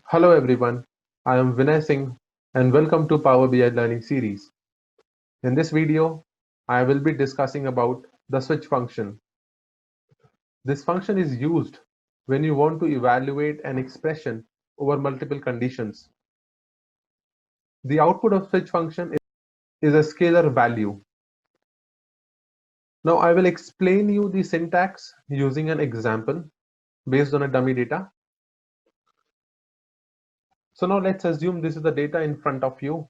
Hello everyone, I am Vinay Singh and welcome to Power BI Learning Series. In this video, I will be discussing about the switch function. This function is used when you want to evaluate an expression over multiple conditions. The output of switch function is a scalar value. Now I will explain you the syntax using an example based on a dummy data. So now let's assume this is the data in front of you,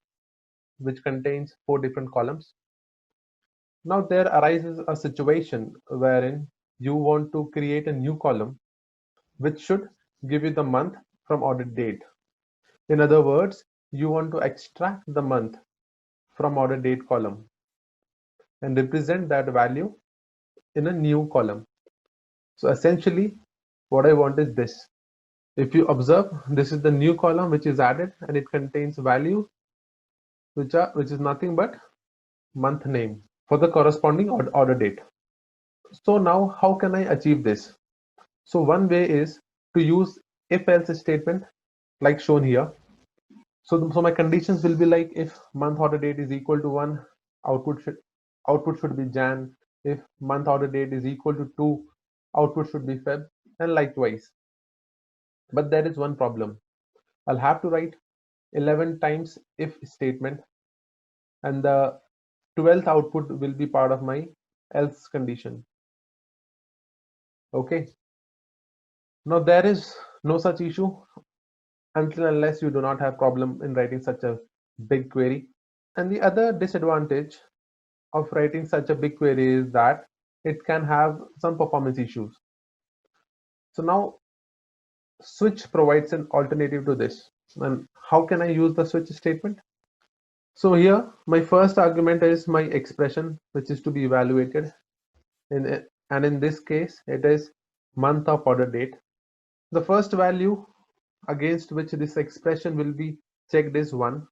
which contains 4 different columns. Now there arises a situation wherein you want to create a new column which should give you the month from ordered date. In other words, you want to extract the month from ordered date column and represent that value in a new column. So essentially what I want is this. If you observe, this is the new column which is added and it contains values which is nothing but month name for the corresponding order date. So now how can I achieve this? So one way is to use if-else statement like shown here. So my conditions will be like if month order date is equal to 1, output should be Jan. If month order date is equal to 2, output should be Feb, and likewise. But there is one problem. I'll have to write 11 times if statement, and the 12th output will be part of my else condition. Okay. Now there is no such issue until unless you do not have problem in writing such a big query. And the other disadvantage of writing such a big query is that it can have some performance issues. So now switch provides an alternative to this. And how can I use the switch statement? So here my first argument is my expression which is to be evaluated and in this case it is month of order date. The first value against which this expression will be checked is 1.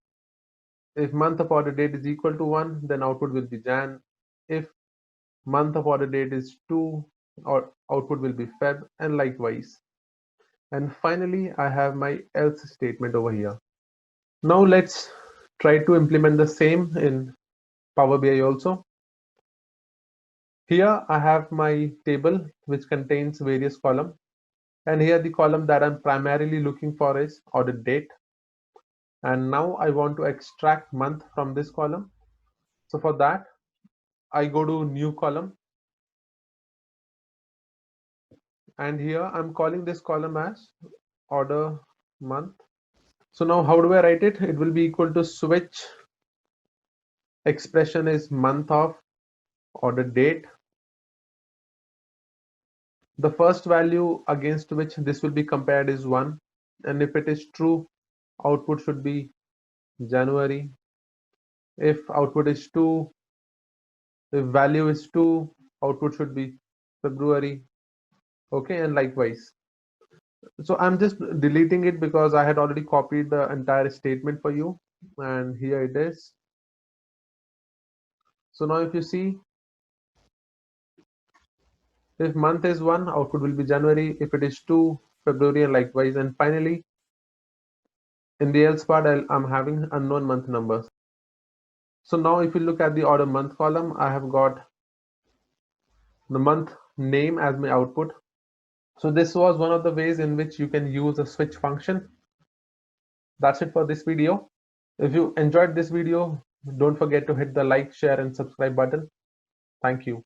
If month of order date is equal to 1, then output will be Jan. If month of order date is 2, or output will be Feb, and likewise. And finally, I have my else statement over here. Now let's try to implement the same in Power BI also. Here I have my table which contains various columns. And here the column that I'm primarily looking for is order date. And now I want to extract month from this column. So for that, I go to new column. And here I'm calling this column as order month. So now how do I write it? It will be equal to switch expression is month of order date. The first value against which this will be compared is 1. And if it is true, output should be January. If output is 2, if value is 2, output should be February. Okay, and likewise. So I'm just deleting it because I had already copied the entire statement for you, and here it is. So now if you see, if month is 1, output will be January. If it is 2, February, and likewise. And finally, in the else part, I'm having unknown month numbers. So now if you look at the order month column, I have got the month name as my output. So this was one of the ways in which you can use a switch function. That's it for this video. If you enjoyed this video, don't forget to hit the like, share, and subscribe button. Thank you.